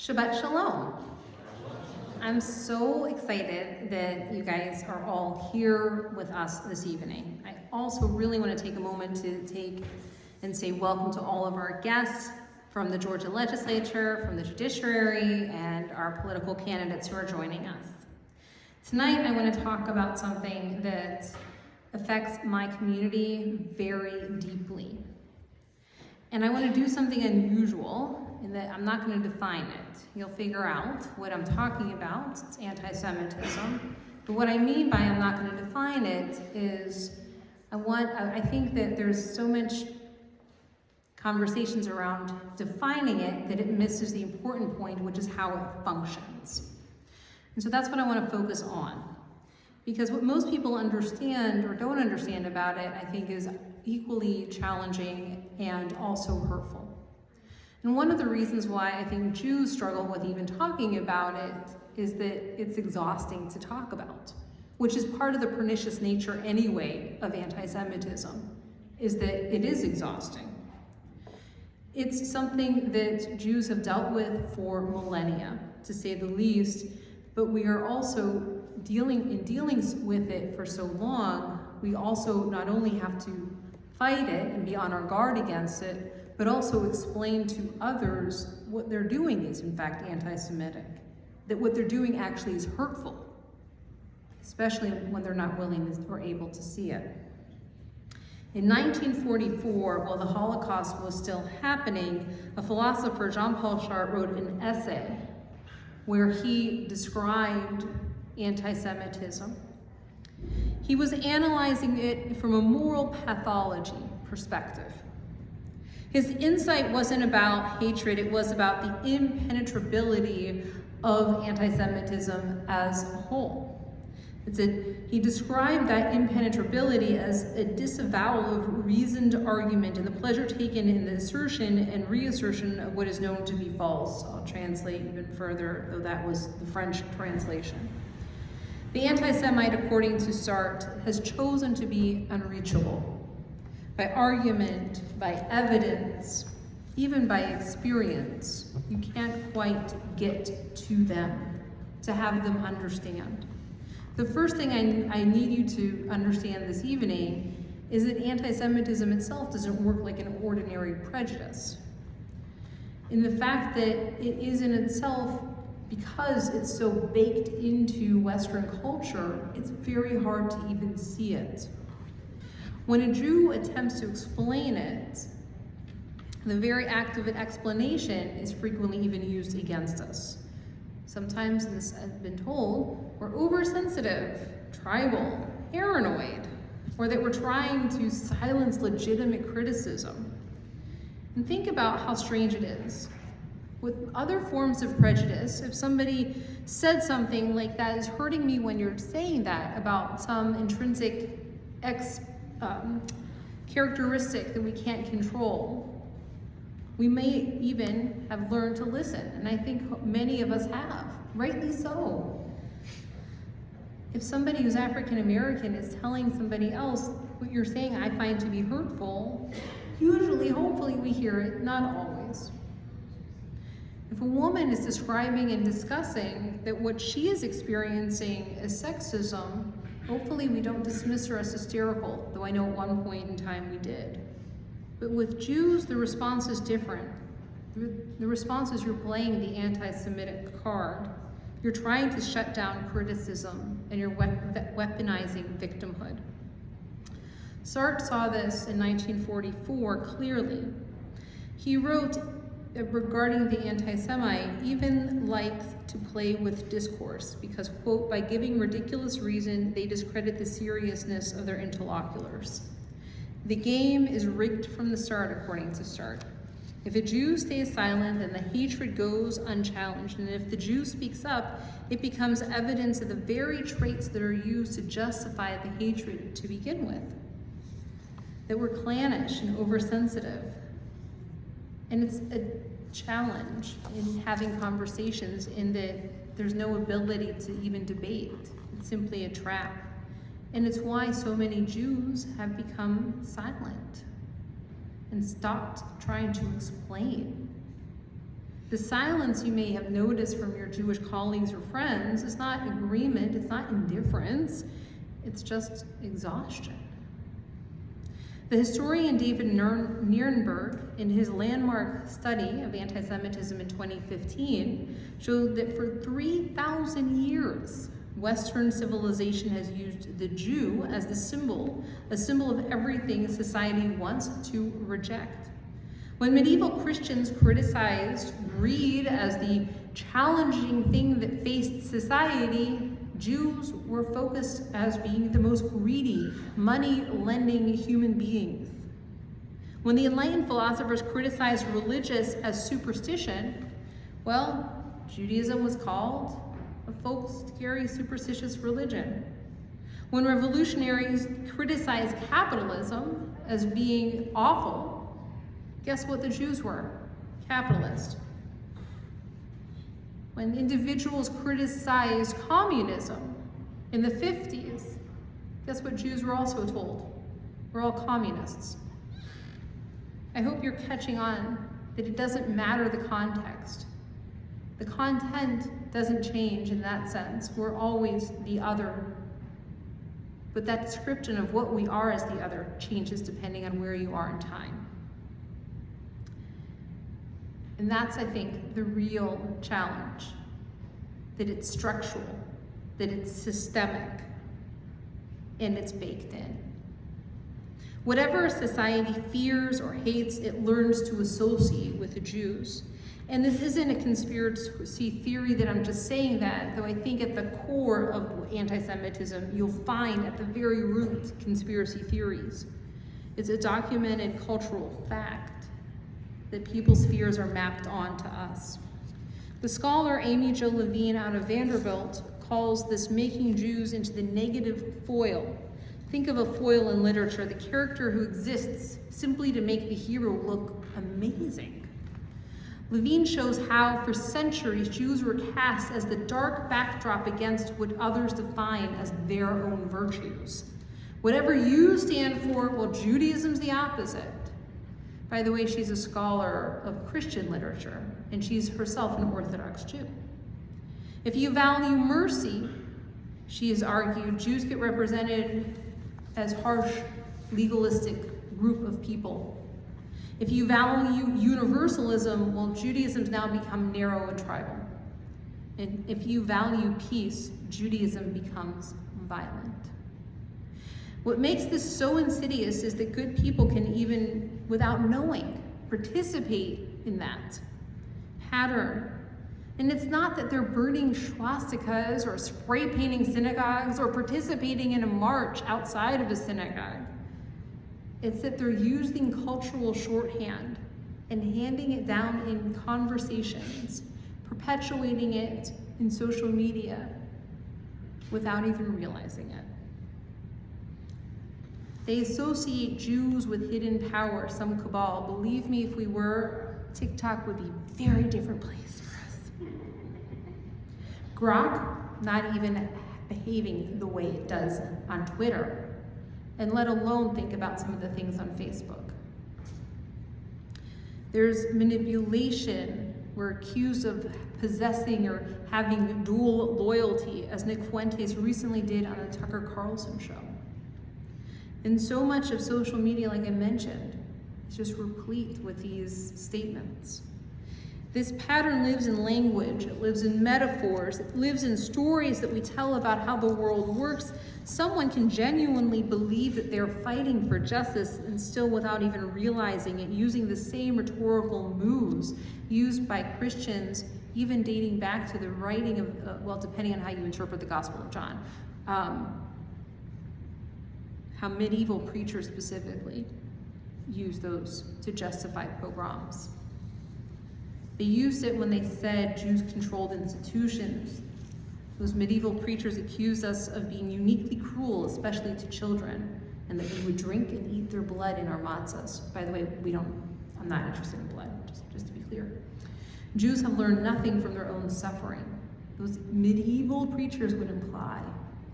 Shabbat Shalom. I'm so excited that you guys are all here with us this evening. I also really want to take a moment to say welcome to all of our guests from the Georgia legislature, from the judiciary, and our political candidates who are joining us. Tonight I want to talk about something that affects my community very deeply. And I want to do something unusual in that I'm not going to define it. You'll figure out what I'm talking about. It's anti-Semitism. But what I mean by I'm not going to define it is I think that there's so much conversations around defining it that it misses the important point, which is how it functions. And so that's what I want to focus on. Because what most people understand or don't understand about it, I think, is equally challenging and also hurtful. And one of the reasons why I think Jews struggle with even talking about it is that it's exhausting to talk about, which is part of the pernicious nature anyway of anti-Semitism, is that it is exhausting. It's something that Jews have dealt with for millennia, to say the least, but we are also dealing with it for so long, we also not only have to fight it and be on our guard against it, but also explain to others what they're doing is in fact anti-Semitic, that what they're doing actually is hurtful, especially when they're not willing or able to see it. In 1944, while the Holocaust was still happening, a philosopher, Jean-Paul Sartre, wrote an essay where he described anti-Semitism. He was analyzing it from a moral pathology perspective. His insight wasn't about hatred, it was about the impenetrability of anti-Semitism as a whole. He described that impenetrability as a disavowal of reasoned argument and the pleasure taken in the assertion and reassertion of what is known to be false. I'll translate even further, though that was the French translation. The anti-Semite, according to Sartre, has chosen to be unreachable by argument, by evidence, even by experience. You can't quite get to them, to have them understand. The first thing I need you to understand this evening is that anti-Semitism itself doesn't work like an ordinary prejudice. In the fact that it is in itself, because it's so baked into Western culture, it's very hard to even see it. When a Jew attempts to explain it, the very act of an explanation is frequently even used against us. Sometimes, and this has been told, we're oversensitive, tribal, paranoid, or that we're trying to silence legitimate criticism. And think about how strange it is. With other forms of prejudice, if somebody said something like that is hurting me when you're saying that about some intrinsic characteristic that we can't control, we may even have learned to listen, and I think many of us have, rightly so. If somebody who's African American is telling somebody else, what you're saying I find to be hurtful, usually, hopefully, we hear it, not always. If a woman is describing and discussing that what she is experiencing is sexism, hopefully we don't dismiss her as hysterical, though I know at one point in time we did. But with Jews, the response is different. The response is you're playing the anti-Semitic card. You're trying to shut down criticism, and you're weaponizing victimhood. Sartre saw this in 1944 clearly. He wrote regarding the anti-Semite, even likes to play with discourse because, quote, by giving ridiculous reason, they discredit the seriousness of their interlocutors. The game is rigged from the start, according to Sartre. If a Jew stays silent, then the hatred goes unchallenged, and if the Jew speaks up, it becomes evidence of the very traits that are used to justify the hatred to begin with. That we're clannish and oversensitive. And it's a challenge in having conversations in that there's no ability to even debate. It's simply a trap. And it's why so many Jews have become silent and stopped trying to explain. The silence you may have noticed from your Jewish colleagues or friends is not agreement, it's not indifference, it's just exhaustion. The historian David Nierenberg, in his landmark study of anti-Semitism in 2015, showed that for 3,000 years, Western civilization has used the Jew as a symbol of everything society wants to reject. When medieval Christians criticized greed as the challenging thing that faced society, Jews were focused as being the most greedy, money-lending human beings. When the enlightened philosophers criticized religious as superstition, well, Judaism was called a folk-scary, superstitious religion. When revolutionaries criticized capitalism as being awful, guess what the Jews were? Capitalist. When individuals criticized communism in the 50s, guess what Jews were also told? We're all communists. I hope you're catching on that it doesn't matter the context. The content doesn't change in that sense. We're always the other. But that description of what we are as the other changes depending on where you are in time. And that's, I think, the real challenge, that it's structural, that it's systemic, and it's baked in. Whatever society fears or hates, it learns to associate with the Jews. And this isn't a conspiracy theory that I'm just saying that, though I think at the core of anti-Semitism, you'll find at the very root conspiracy theories. It's a documented cultural fact that people's fears are mapped onto us. The scholar Amy Jo Levine out of Vanderbilt calls this making Jews into the negative foil. Think of a foil in literature, the character who exists simply to make the hero look amazing. Levine shows how, for centuries, Jews were cast as the dark backdrop against what others define as their own virtues. Whatever you stand for, well, Judaism's the opposite. By the way, she's a scholar of Christian literature, and she's herself an Orthodox Jew. If you value mercy, she has argued, Jews get represented as harsh, legalistic group of people. If you value universalism, well, Judaism's now become narrow and tribal. And if you value peace, Judaism becomes violent. What makes this so insidious is that good people can even, without knowing, participate in that pattern. And it's not that they're burning swastikas or spray painting synagogues or participating in a march outside of a synagogue. It's that they're using cultural shorthand and handing it down in conversations, perpetuating it in social media without even realizing it. They associate Jews with hidden power, some cabal. Believe me, if we were, TikTok would be a very different place for us. Grok, not even behaving the way it does on Twitter, and let alone think about some of the things on Facebook. There's manipulation. We're accused of possessing or having dual loyalty, as Nick Fuentes recently did on the Tucker Carlson show. And so much of social media, like I mentioned, is just replete with these statements. This pattern lives in language, it lives in metaphors, it lives in stories that we tell about how the world works. Someone can genuinely believe that they're fighting for justice and still without even realizing it, using the same rhetorical moves used by Christians, even dating back to the writing of, well, depending on how you interpret the Gospel of John. How medieval preachers specifically use those to justify pogroms. They used it when they said Jews controlled institutions. Those medieval preachers accused us of being uniquely cruel, especially to children, and that we would drink and eat their blood in our matzahs. By the way, I'm not interested in blood, just to be clear. Jews have learned nothing from their own suffering. Those medieval preachers would imply.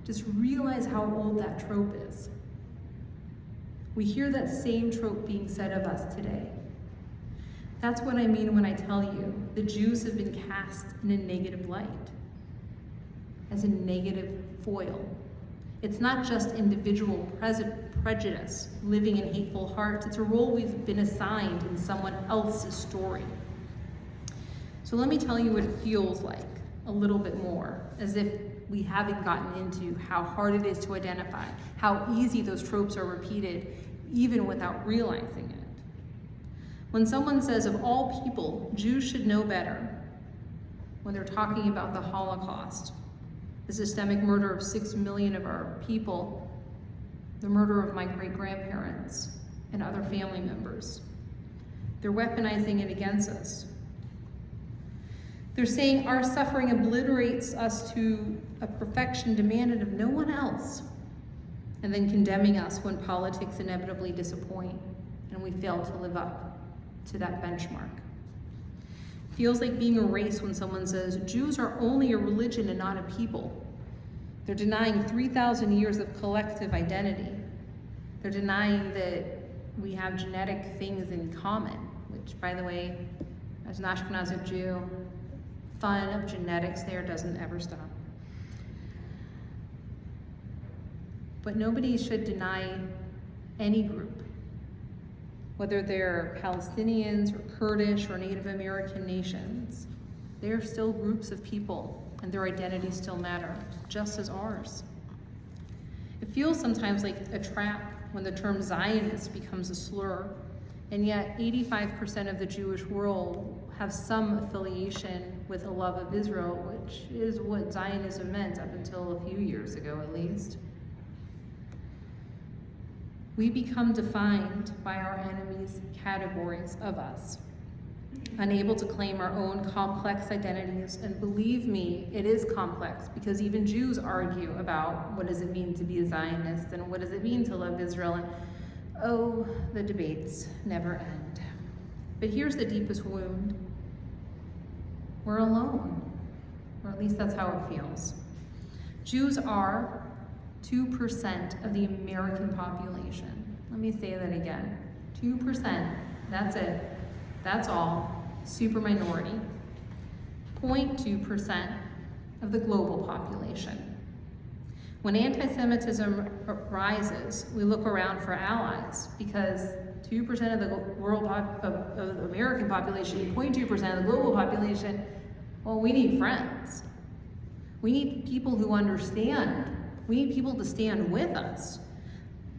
Just realize how old that trope is. We hear that same trope being said of us today. That's what I mean when I tell you the Jews have been cast in a negative light, as a negative foil. It's not just individual prejudice, living in hateful hearts. It's a role we've been assigned in someone else's story. So let me tell you what it feels like a little bit more, as if we haven't gotten into how hard it is to identify, how easy those tropes are repeated, even without realizing it. When someone says, of all people, Jews should know better, when they're talking about the Holocaust, the systemic murder of 6 million of our people, the murder of my great-grandparents and other family members, they're weaponizing it against us. They're saying our suffering obliterates us to a perfection demanded of no one else, and then condemning us when politics inevitably disappoint and we fail to live up to that benchmark. It feels like being erased when someone says, Jews are only a religion and not a people. They're denying 3,000 years of collective identity. They're denying that we have genetic things in common, which, by the way, as an Ashkenazi Jew, fun of genetics there doesn't ever stop. But nobody should deny any group, whether they're Palestinians or Kurdish or Native American nations. They're still groups of people, and their identities still matter, just as ours. It feels sometimes like a trap when the term Zionist becomes a slur, and yet 85% of the Jewish world have some affiliation with a love of Israel, which is what Zionism meant up until a few years ago, at least. We become defined by our enemies' categories of us, unable to claim our own complex identities. And believe me, it is complex, because even Jews argue about what does it mean to be a Zionist and what does it mean to love Israel, and oh, the debates never end. But here's the deepest wound. We're alone, or at least that's how it feels. Jews are 2% of the American population. Let me say that again. 2%, that's it. That's all. Super minority. 0.2% of the global population. When anti-Semitism rises, we look around for allies, because 2% of the of the American population, 0.2% of the global population, well, we need friends. We need people who understand. We need people to stand with us,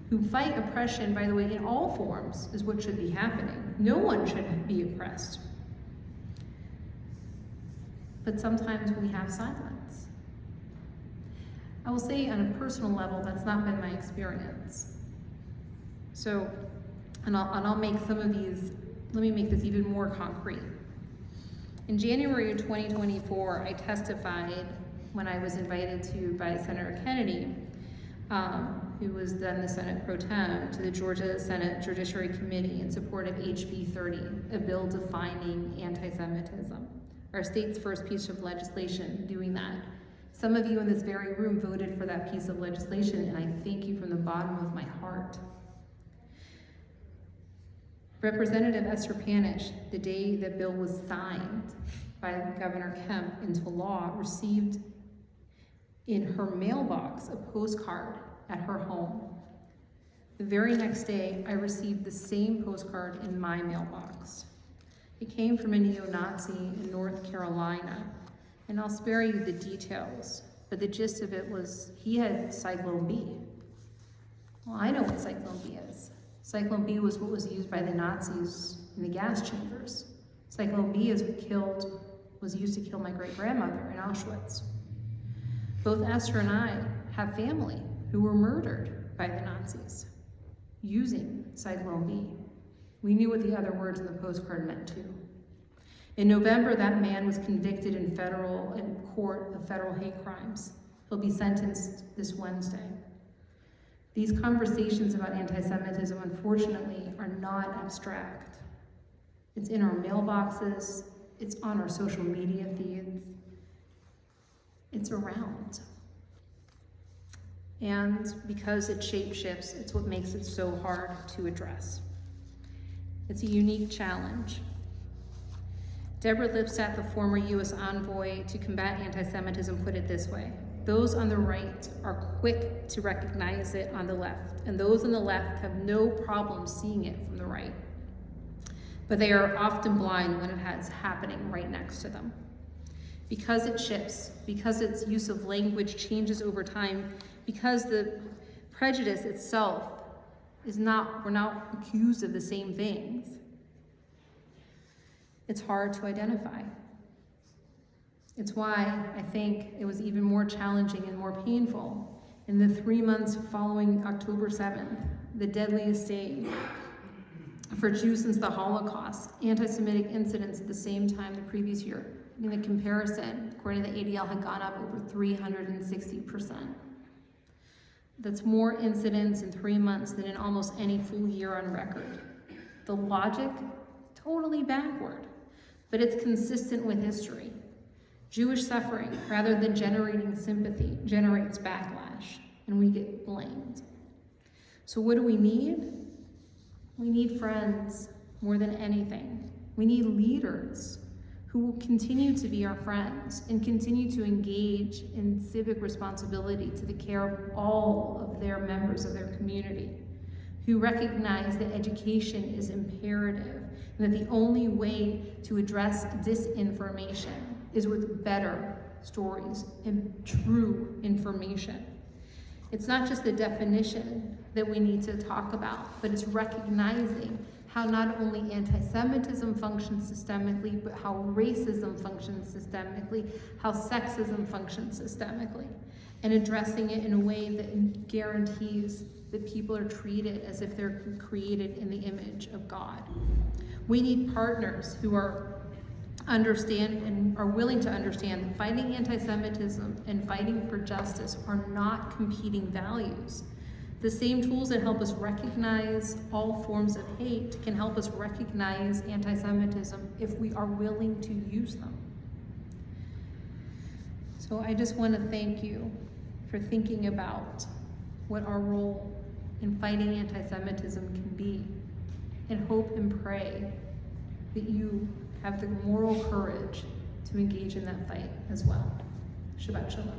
who fight oppression, by the way, in all forms, is what should be happening. No one should be oppressed. But sometimes we have silence. I will say on a personal level, that's not been my experience. So, and I'll make some of these, let me make this even more concrete. In January of 2024, I testified when I was invited to by Senator Kennedy, who was then the Senate Pro Tem, to the Georgia Senate Judiciary Committee in support of HB 30, a bill defining anti-Semitism, our state's first piece of legislation doing that. Some of you in this very room voted for that piece of legislation, and I thank you from the bottom of my heart. Representative Esther Panish, the day the bill was signed by Governor Kemp into law, received in her mailbox a postcard at her home. The very next day, I received the same postcard in my mailbox. It came from a neo-Nazi in North Carolina, and I'll spare you the details, but the gist of it was he had Cyclone B. Well, I know what Cyclone B is. Cyclone B was what was used by the Nazis in the gas chambers. Cyclone B was used to kill my great-grandmother in Auschwitz. Both Esther and I have family who were murdered by the Nazis using Cyclone B. We knew what the other words in the postcard meant too. In November, that man was convicted in court of federal hate crimes. He'll be sentenced this Wednesday. These conversations about anti-Semitism, unfortunately, are not abstract. It's in our mailboxes, it's on our social media feeds, it's around. And because it shape-shifts, it's what makes it so hard to address. It's a unique challenge. Deborah Lipstadt, the former U.S. envoy to combat anti-Semitism, put it this way: those on the right are quick to recognize it on the left, and those on the left have no problem seeing it from the right. But they are often blind when it is happening right next to them. Because it shifts, because its use of language changes over time, because the prejudice itself we're not accused of the same things, it's hard to identify. It's why I think it was even more challenging and more painful in the 3 months following October 7th, the deadliest day for Jews since the Holocaust, anti-Semitic incidents at the same time the previous year. I mean, the comparison, according to the ADL, had gone up over 360%. That's more incidents in 3 months than in almost any full year on record. The logic, totally backward, but it's consistent with history. Jewish suffering, rather than generating sympathy, generates backlash, and we get blamed. So what do we need? We need friends more than anything. We need leaders who will continue to be our friends and continue to engage in civic responsibility to the care of all of their members of their community, who recognize that education is imperative and that the only way to address disinformation is with better stories and true information. It's not just the definition that we need to talk about, but it's recognizing how not only anti-Semitism functions systemically, but how racism functions systemically, how sexism functions systemically, and addressing it in a way that guarantees that people are treated as if they're created in the image of God. We need partners who understand and are willing to understand that fighting anti-Semitism and fighting for justice are not competing values. The same tools that help us recognize all forms of hate can help us recognize anti-Semitism if we are willing to use them. So I just want to thank you for thinking about what our role in fighting anti-Semitism can be, and hope and pray that you have the moral courage to engage in that fight as well. Shabbat Shalom.